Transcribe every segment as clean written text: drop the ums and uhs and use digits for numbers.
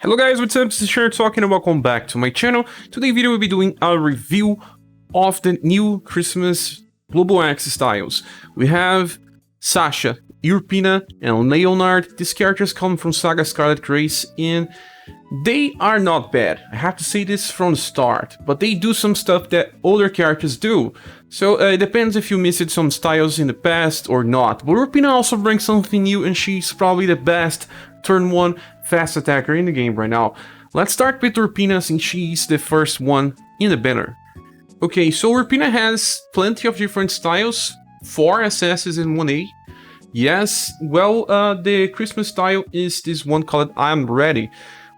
Hello guys, what's up? This is ScherBR talking and welcome back to my channel. Today video we'll be doing a review of the new Christmas Global X styles. We have Sasha, Urpina, and Leonard. These characters come from SaGa Scarlet Grace and they are not bad. I have to say this from the start, but they do some stuff that other characters do. So it depends if you missed some styles in the past or not. But Urpina also brings something new and she's probably the best turn 1 fast attacker in the game right now. Let's start with Urpina since she's the first one in the banner. Okay, so Urpina has plenty of different styles, 4 SS's and 1A. Yes, well, the Christmas style is this one called I'm Ready.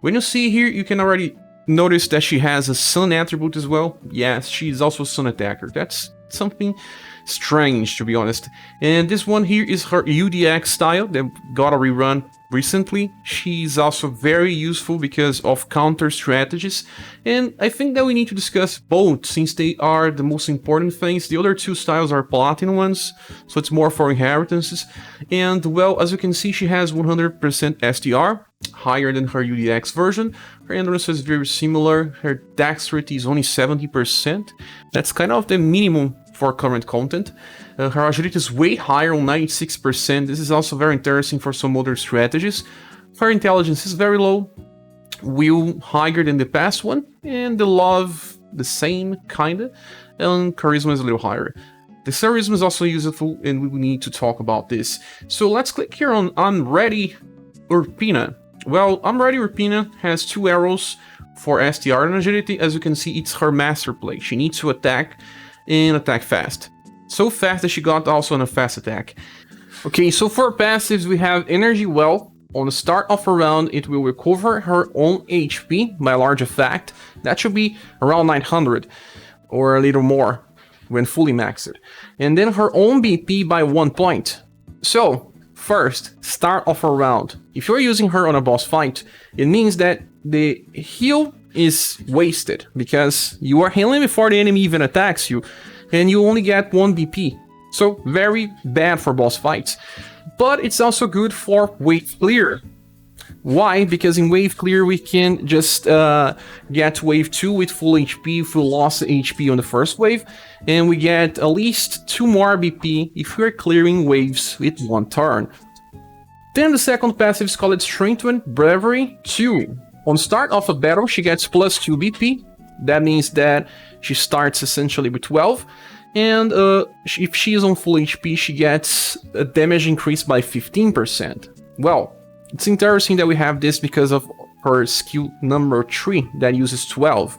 When you see here, you can already notice that she has a sun attribute as well. Yes, she's also a sun attacker. That's something strange, to be honest. And this one here is her UDX style that got a rerun recently. She's also very useful because of counter strategies. And I think that we need to discuss both since they are the most important things. The other two styles are platinum ones, so it's more for inheritances. And well, as you can see, she has 100% SDR, higher than her UDX version. Her endurance is very similar. Her dexterity is only 70%. That's kind of the minimum for current content. Her agility is way higher on 96%. This is also very interesting for some other strategies. Her intelligence is very low, will higher than the past one, and the love the same kinda, and charisma is a little higher. The charisma is also useful and we need to talk about this. So let's click here on I'm Ready Urpina. Well, I'm Ready Urpina has 2 arrows for STR and agility. As you can see, it's her master play. She needs to attack and attack fast. So fast that she got also on a fast attack. Okay, so for passives we have Energy Well. On the start of a round, it will recover her own HP by a large effect. That should be around 900 or a little more when fully maxed. And then her own BP by 1 point. So, first, start of a round. If you're using her on a boss fight, it means that the heal is wasted because you are healing before the enemy even attacks you and you only get 1 BP. So very bad for boss fights. But it's also good for wave clear. Why? Because in wave clear we can just get wave 2 with full HP if we lost HP on the first wave, and we get at least 2 more BP if we're clearing waves with 1 turn. Then the second passive is called Strengthen Bravery 2. On start of a battle, she gets plus 2 BP. That means that she starts essentially with 12. And if she is on full HP, she gets a damage increase by 15%. Well, it's interesting that we have this because of her skill number 3 that uses 12.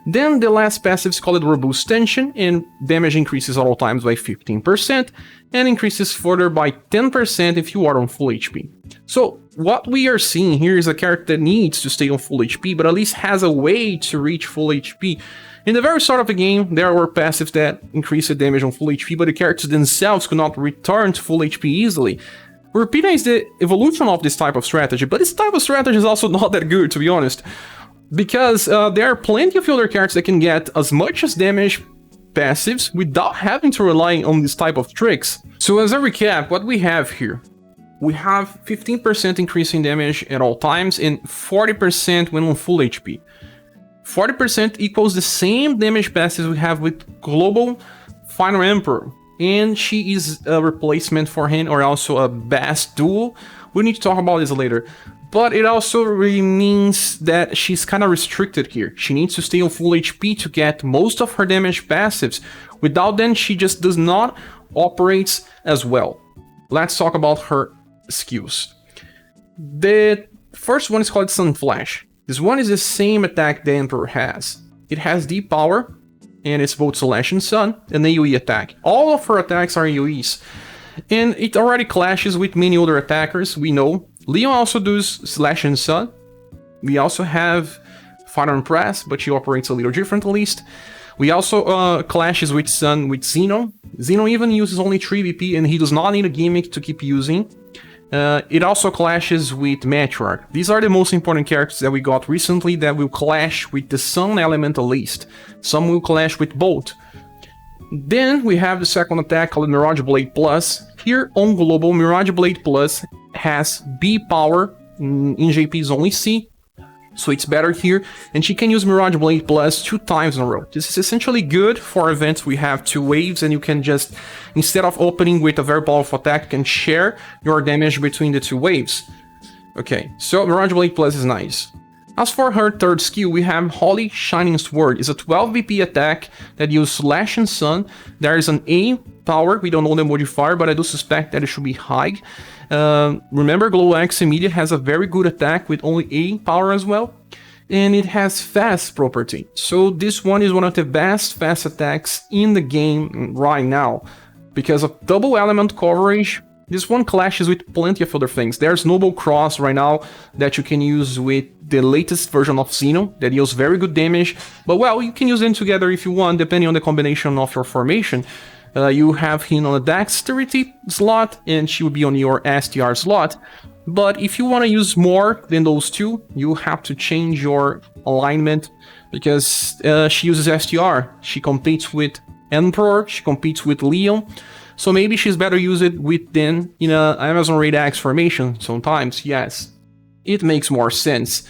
Then the last passive is called Robust Tension, and damage increases at all times by 15% and increases further by 10% if you are on full HP. So what we are seeing here is a character that needs to stay on full HP, but at least has a way to reach full HP. In the very start of the game, there were passives that increase the damage on full HP, but the characters themselves could not return to full HP easily. Urpina is the evolution of this type of strategy, but this type of strategy is also not that good, to be honest. Because there are plenty of other characters that can get as much as damage passives without having to rely on this type of tricks. So as a recap, what we have here, we have 15% increase in damage at all times and 40% when on full HP. 40% equals the same damage passives we have with Global Final Emperor, and she is a replacement for him or also a best duel. We need to talk about this later. But it also really means that she's kind of restricted here. She needs to stay on full HP to get most of her damage passives. Without them, she just does not operate as well. Let's talk about her skills. The first one is called Sun Flash. This one is the same attack the Emperor has. It has deep power, and it's both Slash and Sun, an AoE attack. All of her attacks are AoEs. And it already clashes with many other attackers, we know. Leon also does Slash and Sun. We also have Fire and Press, but she operates a little different at least. We also clashes with Sun with Xeno. Xeno even uses only 3 BP and he does not need a gimmick to keep using. It also clashes with Matriarch. These are the most important characters that we got recently that will clash with the Sun element at least. Some will clash with both. Then we have the second attack called Mirage Blade Plus. Here on Global, Mirage Blade Plus has B power, in JP is only C, So it's better here, and she can use Mirage Blade Plus 2 times in a row. This is essentially good for events we have 2 waves, and you can just, instead of opening with a very powerful attack, you can share your damage between the 2 waves. Okay, so Mirage Blade Plus is nice. As for her third skill, we have Holy Shining Sword. It's a 12 BP attack that uses Slash and Sun. There is an A power, we don't know the modifier, but I do suspect that it should be high. Remember, GLEX Immediate has a very good attack with only A power as well. And it has fast property. So this one is one of the best fast attacks in the game right now. Because of double element coverage, this one clashes with plenty of other things. There's Noble Cross right now that you can use with the latest version of Xeno that deals very good damage. But well, you can use them together if you want, depending on the combination of your formation. You have him on a Dexterity slot, and she will be on your STR slot. But if you want to use more than those two, you have to change your alignment, because she uses STR. She competes with Emperor, she competes with Leon. So maybe she's better used with them in a Amazon Raid X formation sometimes, yes. It makes more sense.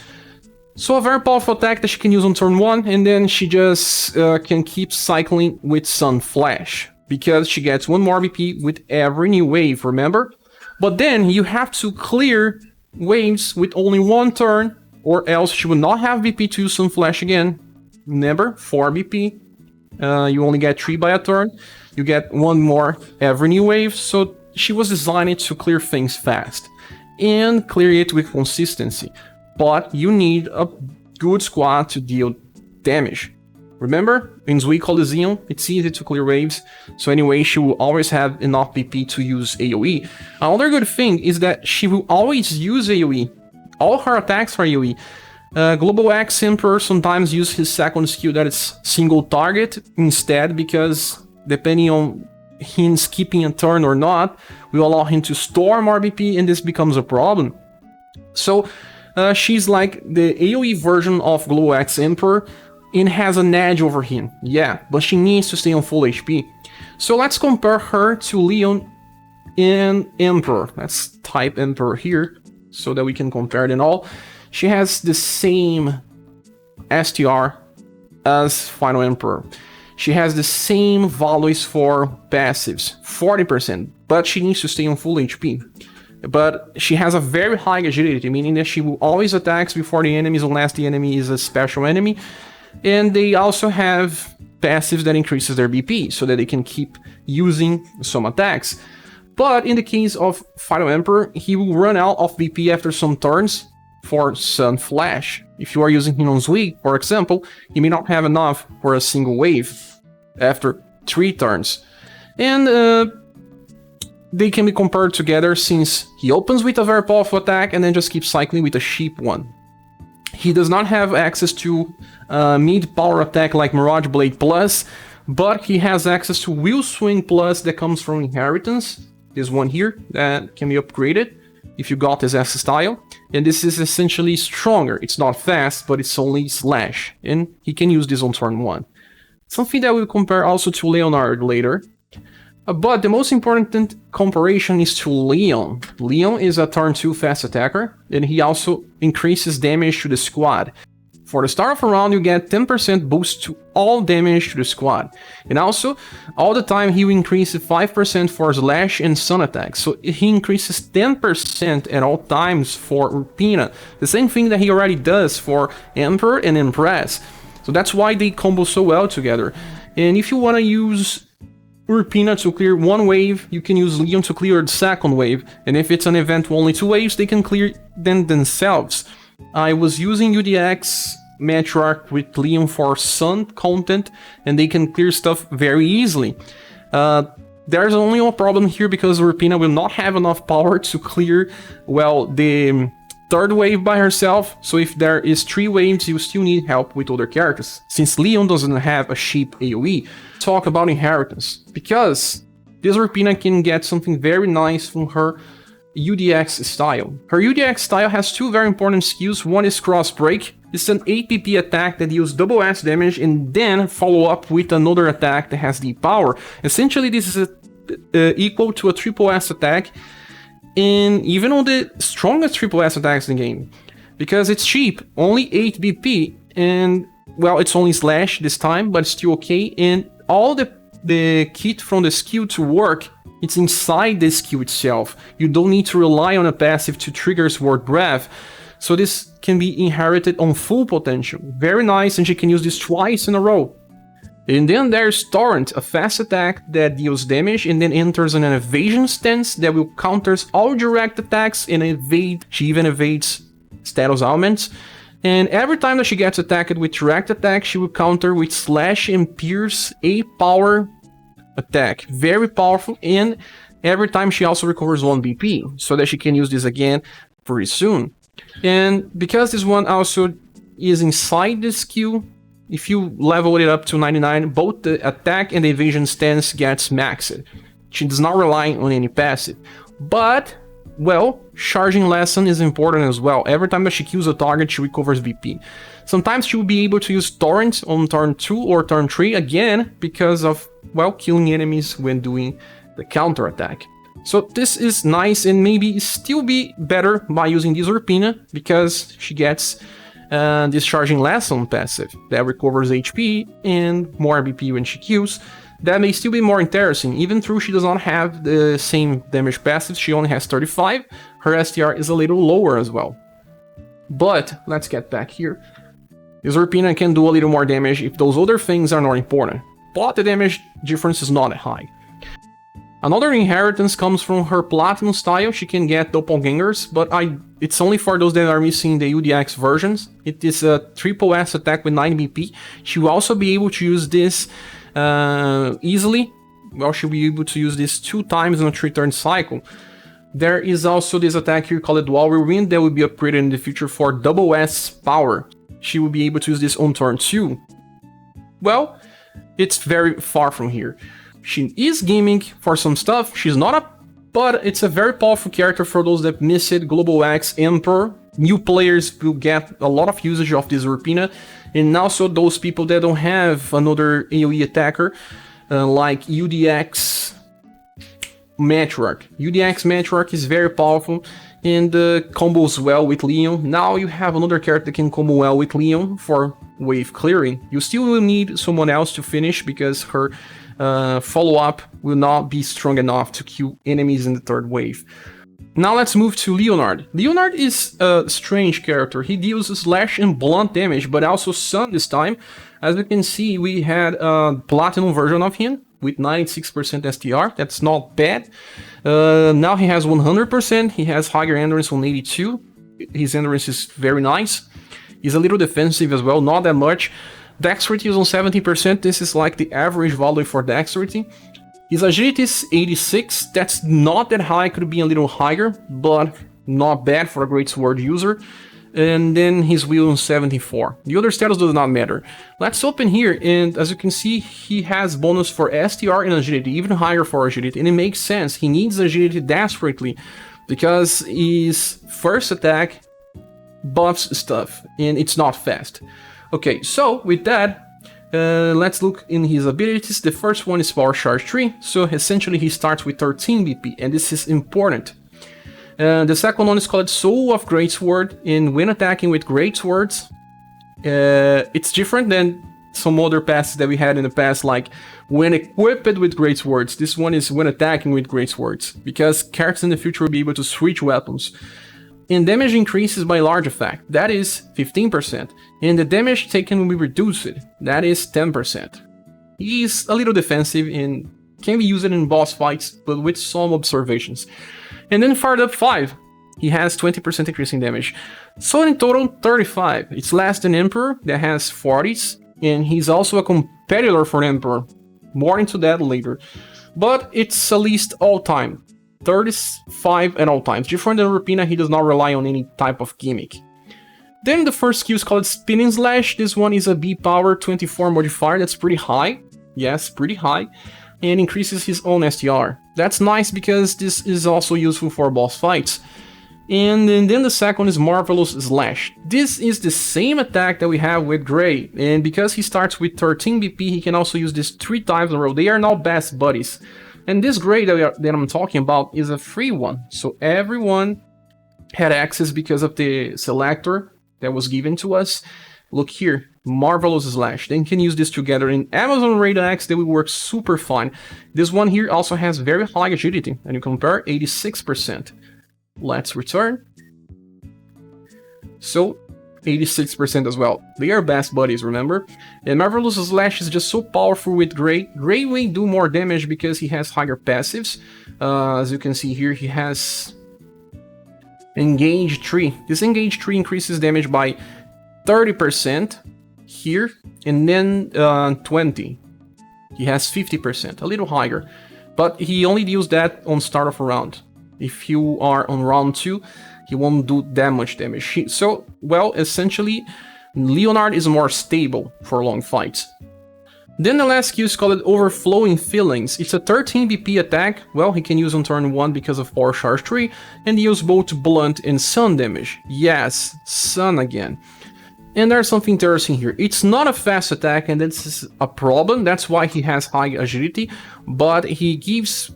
So a very powerful attack that she can use on turn 1, and then she just can keep cycling with Sun Flash, because she gets 1 more BP with every new wave, remember? But then you have to clear waves with only 1 turn, or else she will not have BP to use Sun Flash again. Remember, 4 BP. You only get 3 by a turn. You get 1 more every new wave, so she was designed to clear things fast and clear it with consistency. But you need a good squad to deal damage. Remember, in Zui Coliseum, it's easy to clear waves, so anyway, she will always have enough BP to use AoE. Another good thing is that she will always use AoE. All her attacks are AoE. Global X Emperor sometimes use his second skill that is single target instead, because depending on him skipping a turn or not, will allow him to store more BP, and this becomes a problem. So she's like the AoE version of Global X Emperor, and has an edge over him, yeah, but she needs to stay on full HP. So let's compare her to Leon and Emperor. Let's type Emperor here, so that we can compare them all. She has the same STR as Final Emperor. She has the same values for passives, 40%, but she needs to stay on full HP. But she has a very high agility, meaning that she will always attack before the enemies unless the enemy is a special enemy. And they also have passives that increases their BP, so that they can keep using some attacks. But in the case of Final Emperor, he will run out of BP after some turns for Sun Flash. If you are using him on Zui, for example, he may not have enough for a single wave after 3 turns. And they can be compared together, since he opens with a very powerful attack and then just keeps cycling with a cheap one. He does not have access to mid-power attack like Mirage Blade Plus, but he has access to Will Swing Plus that comes from Inheritance. This one here, that can be upgraded if you got his S style. And this is essentially stronger. It's not fast, but it's only Slash. And he can use this on turn 1. Something that we'll compare also to Leonard later. But the most important comparison is to Leon. Leon is a turn 2 fast attacker, and he also increases damage to the squad. For the start of a round, you get 10% boost to all damage to the squad. And also, all the time he will increase 5% for Slash and Sun attacks. So he increases 10% at all times for Urpina. The same thing that he already does for Emperor and Empress. So that's why they combo so well together. And if you want to use Urpina to clear 1 wave, you can use Leon to clear the second wave. And if it's an event with only 2 waves, they can clear them themselves. I was using UDX Matriarch with Leon for Sun content, and they can clear stuff very easily. There's only one problem here, because Urpina will not have enough power to clear, well, the 3rd wave by herself, so if there is 3 waves, you still need help with other characters. Since Leon doesn't have a cheap AoE, talk about Inheritance, because this Urpina can get something very nice from her UDX style. Her UDX style has 2 very important skills. One is Cross Break. It's an 8 PP attack that deals double S damage and then follow up with another attack that has the power. Essentially, this is equal to a triple S attack, and even on the strongest triple S attacks in the game. because it's cheap, only 8 BP, and well, it's only slash this time, but still okay. And all the kit from the skill to work, it's inside the skill itself. You don't need to rely on a passive to trigger Sword Breath. So this can be inherited on full potential. Very nice, and she can use this twice in a row. And then there's Torrent, a fast attack that deals damage and then enters in an evasion stance that will counter all direct attacks and evade. She even evades status ailments. And every time that she gets attacked with direct attack, she will counter with Slash and Pierce, a power attack. Very powerful, and every time she also recovers 1 BP, so that she can use this again pretty soon. And because this one also is inside the skill, if you level it up to 99, both the attack and the evasion stance gets maxed. She does not rely on any passive. But, well, charging lesson is important as well. Every time that she kills a target, she recovers BP. Sometimes she will be able to use Torrent on turn 2 or turn 3 again because of, well, killing enemies when doing the counter attack. So this is nice, and maybe still be better by using this Urpina because she gets this charging lesson passive that recovers HP and more BP when she kills. That may still be more interesting, even though she does not have the same damage passive. She only has 35, her STR is a little lower as well. But let's get back here. This Urpina can do a little more damage if those other things are not important, but the damage difference is not high. Another inheritance comes from her Platinum style. She can get doppelgangers, but it's only for those that are missing the UDX versions. It is a triple S attack with 9 BP. She will also be able to use this easily. Well, she'll be able to use this 2 times in a 3-turn cycle. There is also this attack here called Dual Whirlwind that will be upgraded in the future for double S power. She will be able to use this on turn 2. Well, it's very far from here. She is gaming for some stuff, she's not a... but it's a very powerful character for those that miss it. Global X, Emperor. New players will get a lot of usage of this Urpina, and also those people that don't have another AoE attacker, like UDX Matriarch. UDX Matriarch is very powerful and combos well with Leon. Now you have another character that can combo well with Leon for wave clearing. You still will need someone else to finish because her follow-up will not be strong enough to kill enemies in the 3rd wave. Now let's move to Leonard. Leonard is a strange character. He deals slash and blunt damage, but also stun this time. As you can see, we had a Platinum version of him with 96% STR. That's not bad. Now he has 100%. He has higher endurance on 82. His endurance is very nice. He's a little defensive as well, not that much. Dexterity is on 70%, this is like the average value for dexterity. His agility is 86, that's not that high, could be a little higher, but not bad for a great sword user. And then his will on 74. The other status does not matter. Let's open here, and as you can see, he has bonus for STR and agility, even higher for agility, and it makes sense. He needs agility desperately, because his first attack buffs stuff, and it's not fast. Okay, so with that, let's look in his abilities. The first one is Power Charge 3, so essentially he starts with 13 BP, and this is important. The second one is called Soul of Greatsword, and when attacking with Greatswords, it's different than some other passes that we had in the past, like when equipped with Greatswords. This one is when attacking with Greatswords, because characters in the future will be able to switch weapons. And damage increases by large effect, that is 15%, and the damage taken will be reduced, that is 10%. He is a little defensive and can be used in boss fights, but with some observations. And then fired up 5, he has 20% increasing damage. So in total, 35. It's less than Emperor, that has 40s, and he's also a competitor for Emperor. More into that later. But it's at least all time. 35 at all times. Different than Urpina, he does not rely on any type of gimmick. Then the first skill is called Spinning Slash. This one is a B power 24 modifier, that's pretty high. Yes, pretty high. And increases his own STR. That's nice because this is also useful for boss fights. And then the second is Marvelous Slash. This is the same attack that we have with Gray. And because he starts with 13 BP, he can also use this 3 times in a row. They are now best buddies. And this Gray that I'm talking about is a free one, so everyone had access because of the selector that was given to us. Look here, Marvelous Slash. Then you can use this together in Amazon Radar X, they will work super fine. This one here also has very high agility, and you compare 86%. Let's return. So 86% as well. They are best buddies, remember? And Marvelous Slash is just so powerful with Gray. Gray will do more damage because he has higher passives. As you can see here, he has Engage 3. This Engage 3 increases damage by 30% here, and then 20. He has 50%, a little higher. But he only deals that on start of a round. If you are on round 2, he won't do that much damage. So, well, essentially, Leonard is more stable for long fights. Then the last skill is called Overflowing Feelings. It's a 13 BP attack. Well, he can use on turn 1 because of Power Charge 3, and deals both blunt and sun damage. Yes, sun again. And there's something interesting here. It's not a fast attack, and this is a problem. That's why he has high agility, but he gives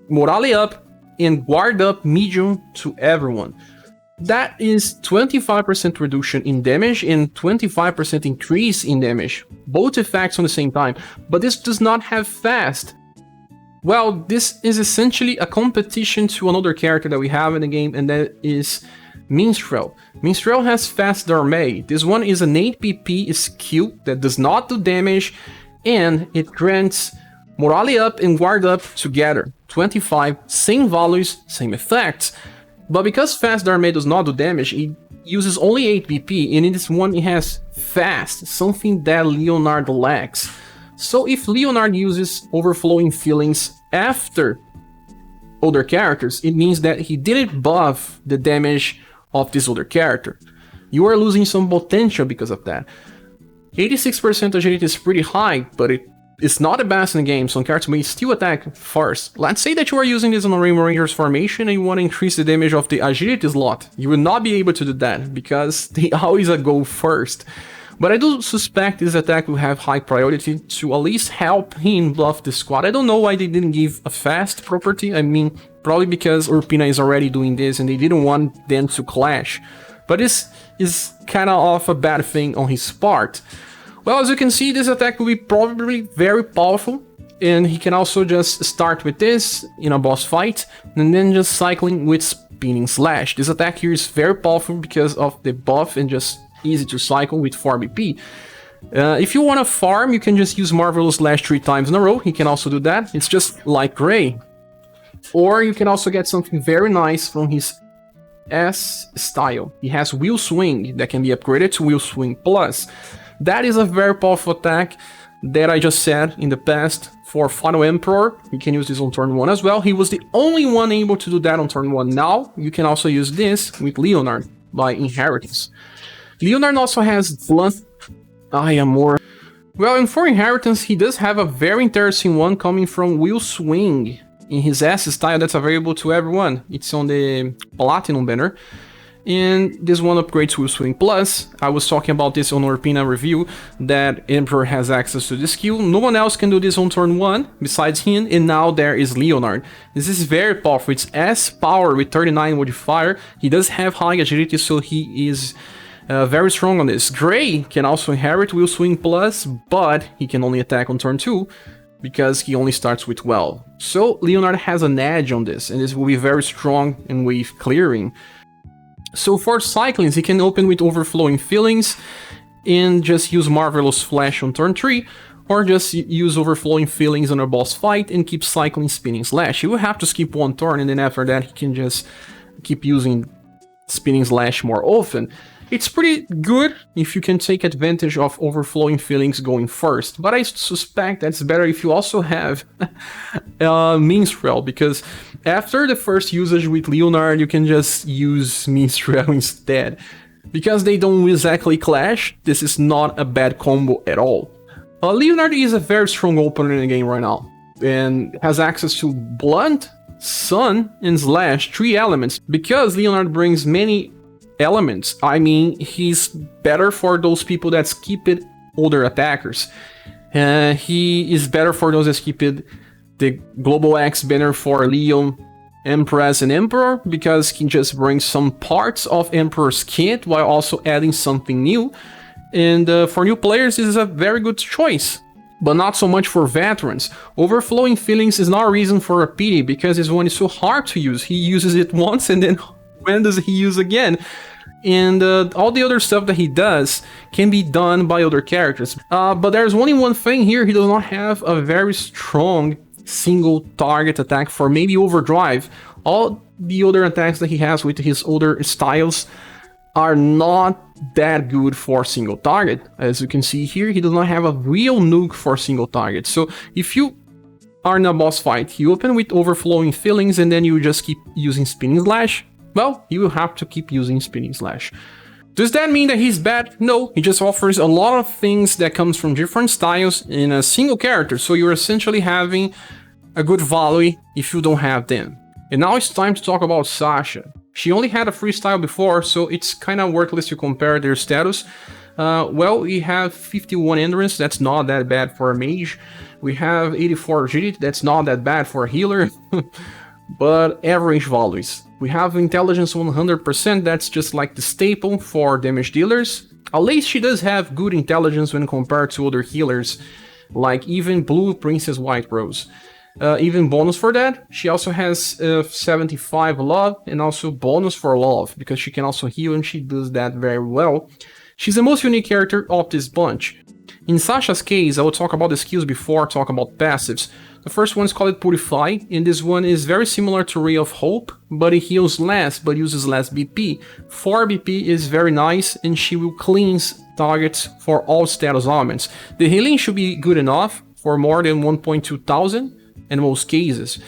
morale up and guard up medium to everyone. That is 25% reduction in damage and 25% increase in damage. Both effects on the same time, but this does not have fast. Well, this is essentially a competition to another character that we have in the game, and that is Minstrel. Minstrel has fast Darmay. This one is an 8 PP skill that does not do damage, and it grants morale up and guard up together. 25, same values, same effects. But because fast Darmay does not do damage, it uses only 8 PP, and in this one it has fast, something that Leonard lacks. So if Leonard uses Overflowing Feelings after other characters, it means that he didn't buff the damage of this other character. You are losing some potential because of that. 86% agility is pretty high, but it's not the best in the game, so characters may still attack first. Let's say that you are using this on a Rainbow Rangers formation and you want to increase the damage of the agility slot. You will not be able to do that, because they always go first. But I do suspect this attack will have high priority to at least help him buff the squad. I don't know why they didn't give a fast property. I mean, probably because Urpina is already doing this and they didn't want them to clash. But this is kind of a bad thing on his part. Well, as you can see, this attack will be probably very powerful. And he can also just start with this in a boss fight, and then just cycling with Spinning Slash. This attack here is very powerful because of the buff and just easy to cycle with 4 BP. If you want to farm, you can just use Marvelous Slash 3 times in a row. He can also do that. It's just like Gray. Or you can also get something very nice from his S style. He has Wheel Swing that can be upgraded to Wheel Swing Plus. That is a very powerful attack that I just said in the past for Final Emperor. You can use this on turn 1 as well. He was the only one able to do that on turn 1. Now you can also use this with Leonard by Inheritance. Leonard also has blunt. I am more. Well, and for Inheritance, he does have a very interesting one coming from Wheel Swing in his S style that's available to everyone. It's on the Platinum banner. And this one upgrades Wheel Swing Plus. I was talking about this on Urpina review, that Emperor has access to this skill. No one else can do this on turn 1 besides him, and now there is Leonard. This is very powerful. It's S power with 39 modifier. He does have high agility, so he is very strong on this. Gray can also inherit Wheel Swing Plus, but he can only attack on turn 2 because he only starts with 12. So Leonard has an edge on this, and this will be very strong in wave clearing. So for cyclings, he can open with Overflowing Feelings and just use Marvelous Flash on turn 3, or just use Overflowing Feelings on a boss fight and keep cycling Spinning Slash. He will have to skip one turn, and then after that he can just keep using Spinning Slash more often. It's pretty good if you can take advantage of Overflowing Feelings going first, but I suspect that's better if you also have Minstrel, because after the first usage with Leonard, you can just use Minstrel instead. Because they don't exactly clash, this is not a bad combo at all. Leonard is a very strong opener in the game right now, and has access to Blunt, Sun, and Slash, 3 elements, because Leonard brings many elements. I mean, he's better for those people that skip it older attackers. He is better for those that skip it the GLEX Banner for Leon Empress and Emperor, because he just brings some parts of Emperor's kit while also adding something new. And for new players, this is a very good choice, but not so much for veterans. Overflowing Feelings is not a reason for a pity, because this one is so hard to use. He uses it once, and then when does he use again? And all the other stuff that he does can be done by other characters. But there's only one thing here: he does not have a very strong single target attack for maybe Overdrive. All the other attacks that he has with his older styles are not that good for single target. As you can see here, he does not have a real nuke for single target. So if you are in a boss fight, you open with Overflowing Feelings and then you just keep using Spinning Slash, well, you will have to keep using Spinning Slash. Does that mean that he's bad? No, he just offers a lot of things that comes from different styles in a single character, so you're essentially having a good value if you don't have them. And now it's time to talk about Sasha. She only had a freestyle before, so it's kind of worthless to compare their status. Well, we have 51 endurance, that's not that bad for a mage. We have 84 agility, that's not that bad for a healer. But average values. We have intelligence 100%, that's just like the staple for damage dealers. At least she does have good intelligence when compared to other healers, like even Blue Princess White Rose. Even bonus for that, she also has 75 love and also bonus for love, because she can also heal and she does that very well. She's the most unique character of this bunch. In Sasha's case, I will talk about the skills before talk about passives. The first one is called Purify, and this one is very similar to Ray of Hope, but it heals less but uses less BP. 4 BP is very nice, and she will cleanse targets for all status elements. The healing should be good enough for more than 1.2 thousand in most cases.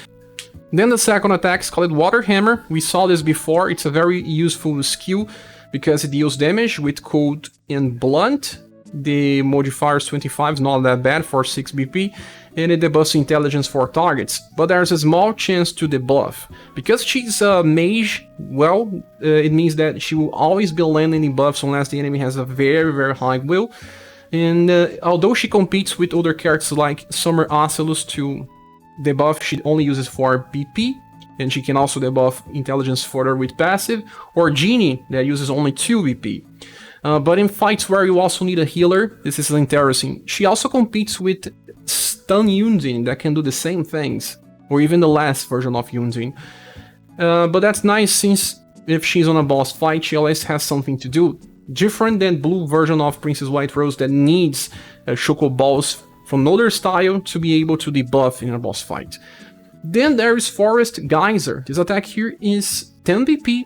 Then the second attack is called Water Hammer. We saw this before, it's a very useful skill because it deals damage with cold and blunt. The modifier is 25, is not that bad for 6 BP, and it debuffs intelligence for targets, but there's a small chance to debuff. Because she's a mage, well, it means that she will always be landing debuffs unless the enemy has a very, very high will. And although she competes with other characters like Summer Ocelus to debuff, she only uses 4 BP, and she can also debuff intelligence further with passive, or Genie that uses only 2 BP. But in fights where you also need a healer, this is interesting. She also competes with Stun Yunzin that can do the same things, or even the last version of Yunzin. But that's nice, since if she's on a boss fight, she always has something to do. Different than blue version of Princess White Rose that needs Choco Balls from another style to be able to debuff in a boss fight. Then there is Forest Geyser. This attack here is 10 BP,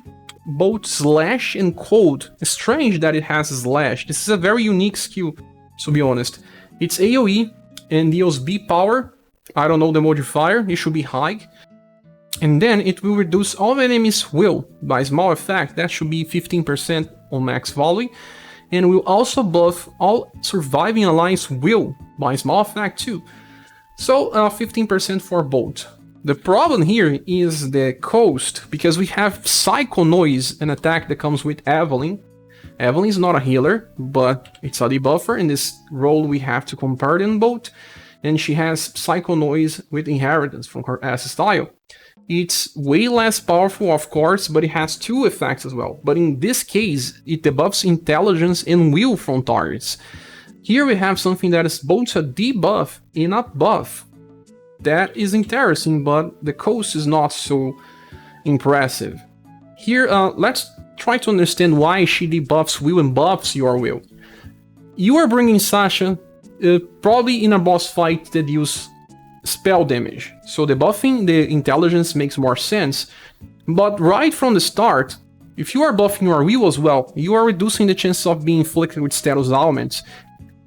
both Slash and Cold. It's strange that it has Slash. This is a very unique skill, to be honest. It's AoE and deals B power. I don't know the modifier, it should be high. And then it will reduce all enemies' will by small effect, that should be 15% on max volley. And will also buff all surviving alliance will by small effect too. So 15% for both. The problem here is the cost, because we have Psycho Noise, an attack that comes with Evelyn. Evelyn is not a healer, but it's a debuffer. In this role we have to compare them both. And she has Psycho Noise with Inheritance from her S style. It's way less powerful, of course, but it has 2 effects as well. But in this case, it debuffs intelligence and will from targets. Here we have something that is both a debuff and a buff. That is interesting, but the cost is not so impressive. Here, let's try to understand why she debuffs will and buffs your will. You are bringing Sasha probably in a boss fight that use spell damage, so debuffing the intelligence makes more sense. But right from the start, if you are buffing your will as well, you are reducing the chances of being inflicted with status elements.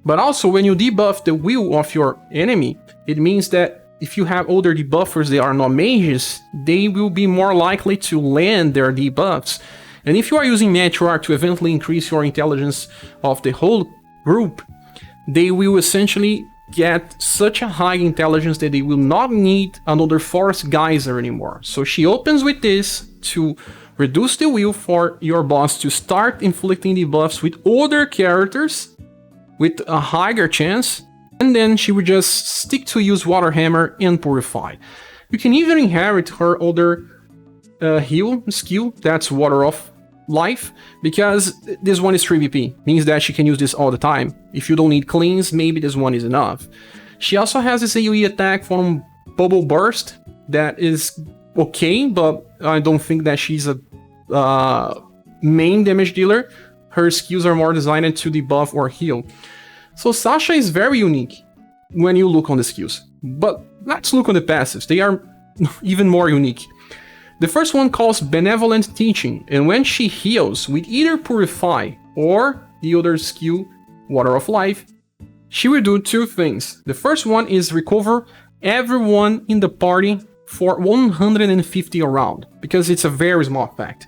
But also, when you debuff the will of your enemy, it means that if you have older debuffers that are not mages, they will be more likely to land their debuffs. And if you are using Meteor to eventually increase your intelligence of the whole group, they will essentially get such a high intelligence that they will not need another Forest Geyser anymore. So she opens with this to reduce the will for your boss to start inflicting debuffs with other characters with a higher chance, and then she would just stick to use Water Hammer and Purify. You can even inherit her other heal skill, that's Water of Life, because this one is 3VP, means that she can use this all the time. If you don't need cleanse, maybe this one is enough. She also has this AoE attack from Bubble Burst that is okay, but I don't think that she's a main damage dealer. Her skills are more designed to debuff or heal. So Sasha is very unique when you look on the skills. But let's look on the passives. They are even more unique. The first one calls Benevolent Teaching, and when she heals with either Purify or the other skill, Water of Life, she will do two things. The first one is recover everyone in the party for 150 around, because it's a very small effect.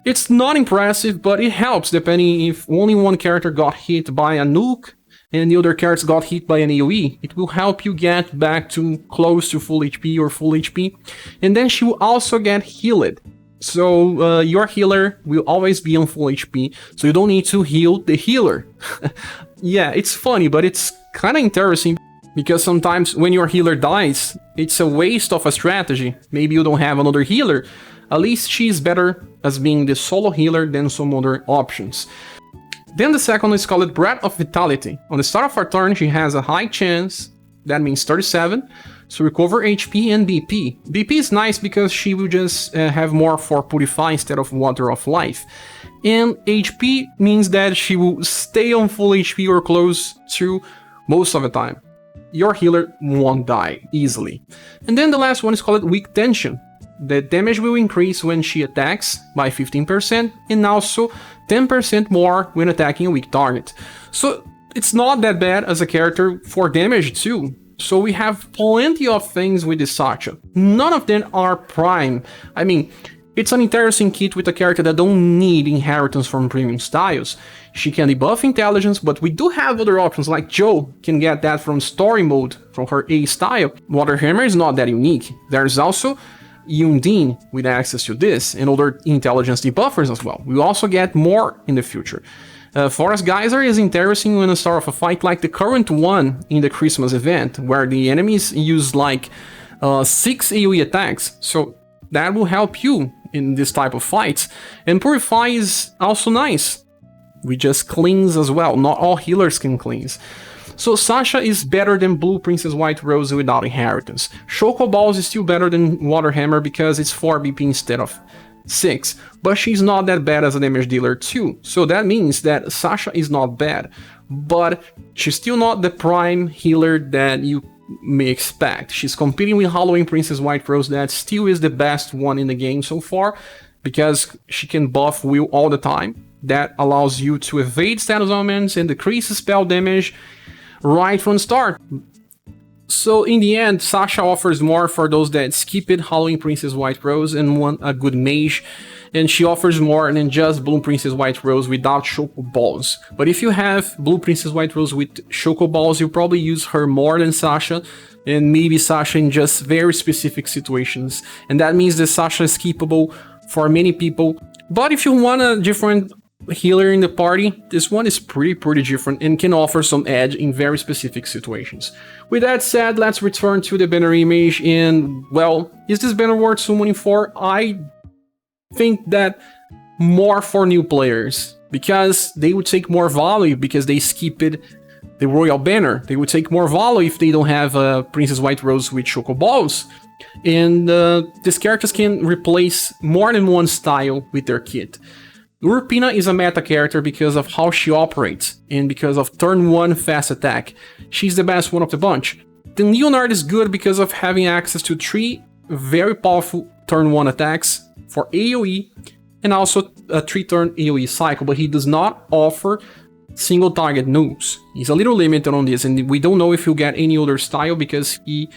It's not impressive, but it helps depending if only one character got hit by a nuke and the other characters got hit by an AoE. It will help you get back to close to full HP or full HP, and then she will also get healed. So your healer will always be on full HP, so you don't need to heal the healer. Yeah, it's funny, but it's kind of interesting, because sometimes when your healer dies, it's a waste of a strategy. Maybe you don't have another healer. At least she's better as being the solo healer than some other options. Then the second is called Breath of Vitality. On the start of her turn, she has a high chance, that means 37, to recover HP and BP. BP is nice because she will just have more for Purify instead of Water of Life. And HP means that she will stay on full HP or close to most of the time. Your healer won't die easily. And then the last one is called Weak Tension. The damage will increase when she attacks by 15% and also 10% more when attacking a weak target. So it's not that bad as a character for damage too. So we have plenty of things with this Sasha. None of them are prime. I mean, it's an interesting kit with a character that don't need inheritance from premium styles. She can debuff intelligence, but we do have other options, like Joe can get that from story mode from her A style. Water Hammer is not that unique. There's also Undine with access to this and other intelligence debuffers as well. We'll also get more in the future. Forest Geyser is interesting when you start of a fight like the current one in the Christmas event, where the enemies use like 6 AoE attacks, so that will help you in this type of fights. And Purify is also nice. We just cleanse as well, not all healers can cleanse. So Sasha is better than Blue Princess White Rose without inheritance. Choco Balls is still better than Water Hammer because it's 4 BP instead of 6, but she's not that bad as a damage dealer too. So that means that Sasha is not bad, but she's still not the prime healer that you may expect. She's competing with Halloween Princess White Rose, that still is the best one in the game so far, because she can buff Will all the time. That allows you to evade status augments and decrease spell damage right from the start. So in the end, Sasha offers more for those that skip it, Halloween Princess White Rose, and want a good mage. And she offers more than just Blue Princess White Rose without Choco Balls. But if you have Blue Princess White Rose with Choco Balls, you probably use her more than Sasha, and maybe Sasha in just very specific situations. And that means that Sasha is keepable for many people. But if you want a different healer in the party, this one is pretty different and can offer some edge in very specific situations. With that said, let's return to the banner image, and well, is this banner worth summoning for? I think that more for new players, because they would take more value because they skipped the royal banner. They would take more value if they don't have Princess White Rose with Choco Balls. And these characters can replace more than one style with their kit. Urpina is a meta character because of how she operates, and because of turn 1 fast attack. She's the best one of the bunch. Then Leonard is good because of having access to 3 very powerful turn 1 attacks for AoE, and also a 3-turn AoE cycle, but he does not offer single target nukes. He's a little limited on this, and we don't know if he'll get any other style because he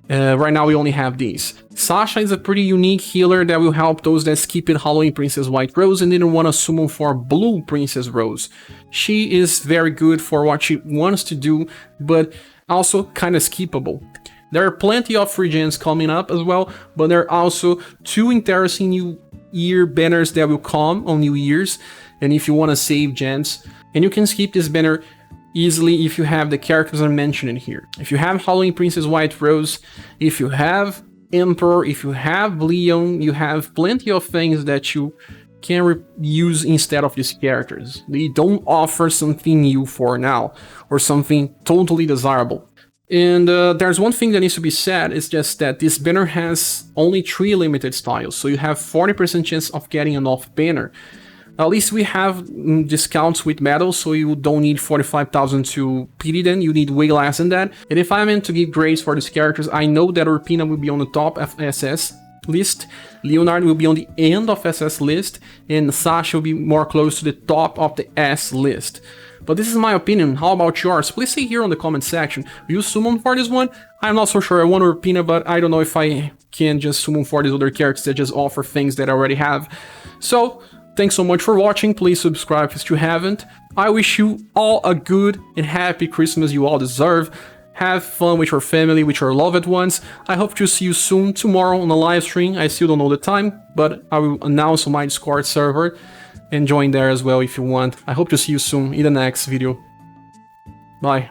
right now we only have these. Sasha is a pretty unique healer that will help those that skip it Halloween Princess White Rose and didn't want to summon for Blue Princess Rose. She is very good for what she wants to do, but also kind of skippable. There are plenty of free gens coming up as well, but there are also 2 interesting New Year banners that will come on New Year's, and if you want to save gens, and you can skip this banner easily if you have the characters I'm mentioning here. If you have Halloween Princess White Rose, if you have Emperor, if you have Leon, you have plenty of things that you can use instead of these characters. They don't offer something new for now, or something totally desirable. And there's one thing that needs to be said, is just that this banner has only 3 limited styles, so you have 40% chance of getting an off banner. At least we have discounts with medals, so you don't need 45,000 to pity them, you need way less than that. And if I'm meant to give grades for these characters, I know that Urpina will be on the top of SS list, Leonard will be on the end of SS list, and Sasha will be more close to the top of the S list. But this is my opinion. How about yours? Please say here on the comment section. Will you summon for this one? I'm not so sure. I want Urpina, but I don't know if I can just summon for these other characters that just offer things that I already have. So, thanks so much for watching. Please subscribe if you haven't. I wish you all a good and happy Christmas you all deserve. Have fun with your family, with your loved ones. I hope to see you soon tomorrow on a live stream. I still don't know the time, but I will announce on my Discord server. And join there as well if you want. I hope to see you soon in the next video. Bye.